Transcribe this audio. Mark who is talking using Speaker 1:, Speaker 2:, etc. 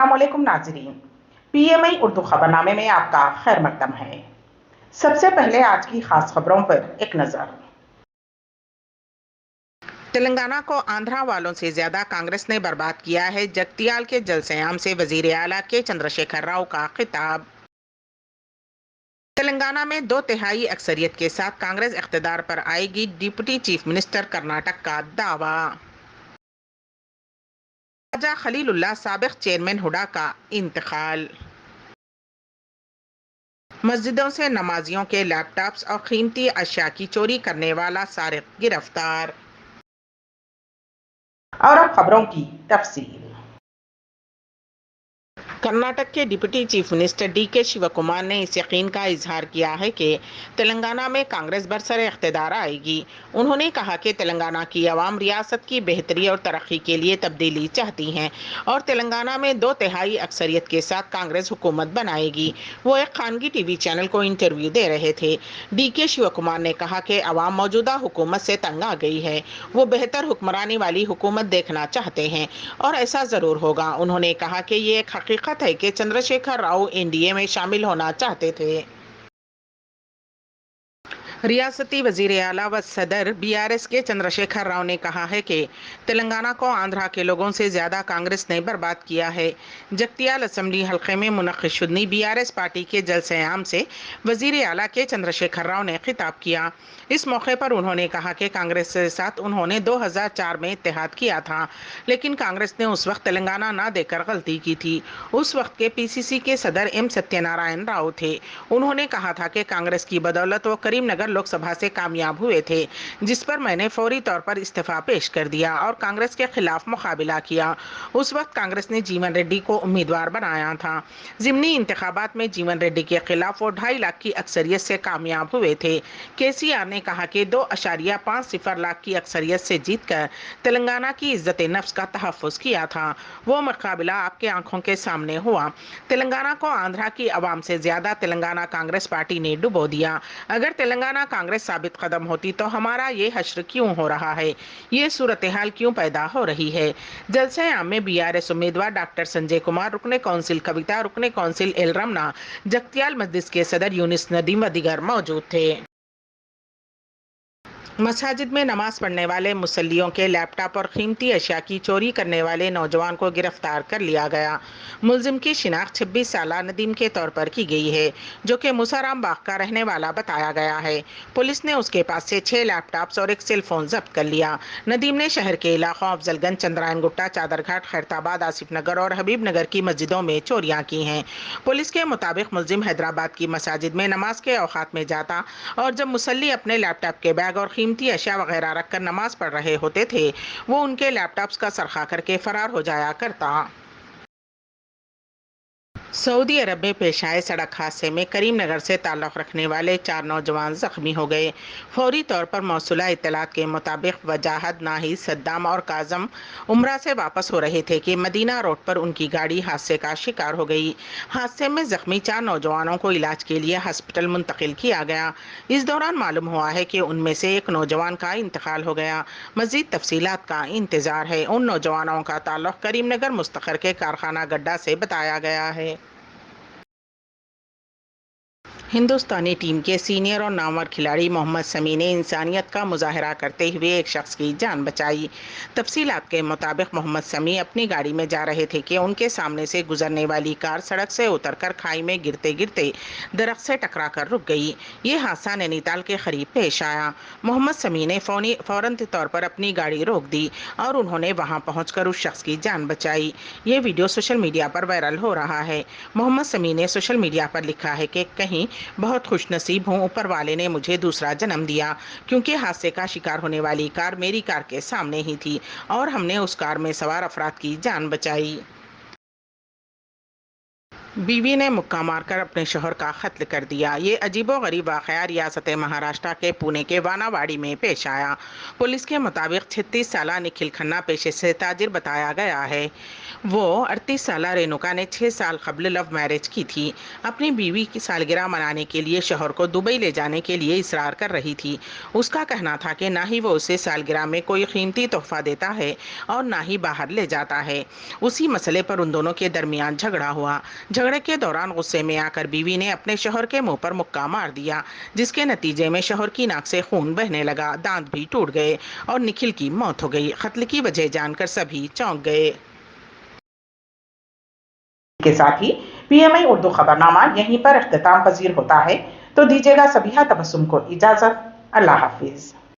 Speaker 1: अस्सलामुअलैकुम नाज़रीन, पीएमआई उर्दू खबरनामे में आपका खैर मकदम है। सबसे पहले आज की खास खबरों पर एक नजर। तेलंगाना को आंध्रा वालों से ज्यादा कांग्रेस ने बर्बाद किया है, जगतियाल के जलसयाम से वजीर आला के चंद्रशेखर राव का खिताब। तेलंगाना में 2/3 अक्सरियत के साथ कांग्रेस इख्तिदार पर आएगी, डिप्टी चीफ मिनिस्टर कर्नाटक का दावा। ख्वाजा खलीलुल्लाह साबिक चेयरमैन हुडा का इंतकाल। मस्जिदों से नमाजियों के लैपटॉप्स और कीमती अशिया की चोरी करने वाला सारिक गिरफ्तार। और अब खबरों की तफसील। कर्नाटक के deputy chief minister DK Shivakumar ने इस यकीन का इजहार किया है कि तेलंगाना में कांग्रेस बरसर इख्तिदार आएगी। उन्होंने कहा कि तेलंगाना की आवाम रियासत की बेहतरी और तरक्की के लिए तब्दीली चाहती हैं और तेलंगाना में 2/3 अक्सरियत के साथ कांग्रेस हुकूमत बनाएगी। वो एक खानगी टीवी चैनल को इंटरव्यू दे रहे थे। डीके शिवकुमार ने कहा कि आवाम मौजूदा हुकूमत से तंग आ गई है, वो बेहतर हुक्मरानी वाली हुकूमत देखना चाहते हैं और ऐसा जरूर होगा। उन्होंने कहा कि ये एक हकीकत है कि चंद्रशेखर राव एनडीए में शामिल होना चाहते थे। रियासती वजीर आला व सदर बीआरएस के चंद्रशेखर राव ने कहा है कि तेलंगाना को आंध्रा के लोगों से ज्यादा कांग्रेस ने बर्बाद किया है। जगतियाल असम्बली हल्के में मुनक्किद शुदनी बीआरएस पार्टी के जलसयाम से वजीर आला के चंद्रशेखर राव ने खिताब किया। इस मौके पर उन्होंने कहा कि कांग्रेस के साथ उन्होंने 2004 में इत्तेहाद किया था, लेकिन कांग्रेस ने उस वक्त तेलंगाना ना देकर गलती की थी। उस वक्त के पीसीसी के सदर एम सत्यनारायण राव थे। उन्होंने कहा था कि कांग्रेस की बदौलत वो करीमनगर लोकसभा से कामयाब हुए थे, जिस पर मैंने फौरी तौर पर इस्तीफा पेश कर दिया और कांग्रेस के खिलाफ मुकाबला किया। उस वक्त कांग्रेस ने जीवन रेड्डी को उम्मीदवार बनाया था। जिमनी इंतखाबात में जीवन रेड्डी के खिलाफ वो 2.5 लाख की अक्सरियत से कामयाब हुए थे। केसीआर ने कहा कि 2.50 लाख की अक्सरियत से जीतकर तेलंगाना की इज्जत नफ्स का तहफ़्फ़ुज़ किया था। वो मुकाबला आपके आंखों के सामने हुआ। तेलंगाना को आंध्रा की आवाम से ज्यादा तेलंगाना कांग्रेस पार्टी ने डुबो दिया। अगर तेलंगाना कांग्रेस साबित कदम होती तो हमारा ये हश्र क्यों हो रहा है, ये सूरत हाल क्यों पैदा हो रही है। जलसे आम में बीआरएस उम्मीदवार डॉक्टर संजय कुमार, रुकने कौंसिल कविता, रुकने कौंसिल एल रमना, जगतियाल मस्जिद के सदर यूनिस नदीम व दीगर मौजूद थे। मसाजिद में नमाज पढ़ने वाले मुसल्लियों के लैपटॉप और कीमती अशिया की चोरी करने वाले नौजवान को गिरफ्तार कर लिया गया। मुलजिम की शिनाख्त 26 साला नदीम के तौर पर की गई है, जो कि मुसाराम बाग का रहने वाला बताया गया है। पुलिस ने उसके पास से 6 लैपटॉप्स और एक सेल फोन जब्त कर लिया। नदीम ने शहर के इलाकों अफजलगंज, चंद्रायन गुट्टा, चादरघाट, खैरताबाद, आसिफ नगर और हबीब नगर की मस्जिदों में चोरियां की हैं। पुलिस के मुताबिक मुलजिम हैदराबाद की मसाजिद में नमाज के औकात में जाता और जब मुसल्ली अपने लैपटॉप के बैग और कीमती अशिया वगैरह रखकर नमाज पढ़ रहे होते थे, वो उनके लैपटॉप्स का सरखा करके फरार हो जाया करता। सऊदी अरब में पेश आए सड़क हादसे में करीमनगर से ताल्लुक़ रखने वाले 4 नौजवान जख्मी हो गए। फौरी तौर पर मौसूला इत्तलात के मुताबिक वजाहत, नाहिद, सद्दाम और काजम उम्रा से वापस हो रहे थे कि मदीना रोड पर उनकी गाड़ी हादसे का शिकार हो गई। हादसे में जख्मी 4 नौजवानों को इलाज के लिए हॉस्पिटल मुंतकिल किया गया। इस दौरान मालूम हुआ है कि उनमें से एक नौजवान का इंतकाल हो गया। मजीद तफसीलात का इंतजार है। उन नौजवानों का ताल्लुक़ करीमनगर मुस्तखर के कारखाना गड्ढा से बताया गया है। हिंदुस्तानी टीम के सीनियर और नामवर खिलाड़ी मोहम्मद शमी ने इंसानियत का मुजाहरा करते हुए एक शख्स की जान बचाई। तफसीलात के मुताबिक मोहम्मद शमी अपनी गाड़ी में जा रहे थे कि उनके सामने से गुजरने वाली कार सड़क से उतरकर खाई में गिरते गिरते दरख्त से टकराकर रुक गई। ये हादसा नैनीताल के करीब पेश आया। मोहम्मद शमी ने फौरन तौर पर अपनी गाड़ी रोक दी और उन्होंने वहां पहुंचकर उस शख्स की जान बचाई। ये वीडियो सोशल मीडिया पर वायरल हो रहा है। मोहम्मद शमी ने सोशल मीडिया पर लिखा है कि कहीं बहुत खुशनसीब हूँ, ऊपर वाले ने मुझे दूसरा जन्म दिया, क्योंकि हादसे का शिकार होने वाली कार मेरी कार के सामने ही थी और हमने उस कार में सवार अफराद की जान बचाई। बीवी ने मुक्का मारकर अपने शौहर का कत्ल कर दिया। ये अजीबोगरीब वाकया रियासत महाराष्ट्र के पुणे के वानावाड़ी में पेश आया। पुलिस के मुताबिक 36 साल निखिल खन्ना पेशे से ताजिर बताया गया है। वो 38 साल रेणुका ने 6 साल कबल लव मैरिज की थी। अपनी बीवी की सालगिरह मनाने के लिए शौहर को दुबई ले जाने के लिए इसरार कर रही थी। उसका कहना था कि ना ही वो उसे सालगिरह में कोई कीमती तोहफा देता है और ना ही बाहर ले जाता है। उसी मसले पर उन दोनों के दरमियान झगड़ा हुआ। झगड़े के दौरान गुस्से में आकर बीवी ने अपने शौहर के मुंह पर मुक्का मार दिया, जिसके नतीजे में शौहर की नाक से खून बहने लगा, दांत भी टूट गए और निखिल की मौत हो गई। कत्ल की वजह जानकर सभी चौंक गए। के साथ ही पीएमआई उर्दू खबरनामा यहीं पर इख्तिताम पजीर होता है। तो दीजिएगा सभी तबस्सुम को इजाजत। अल्लाह हाफिज।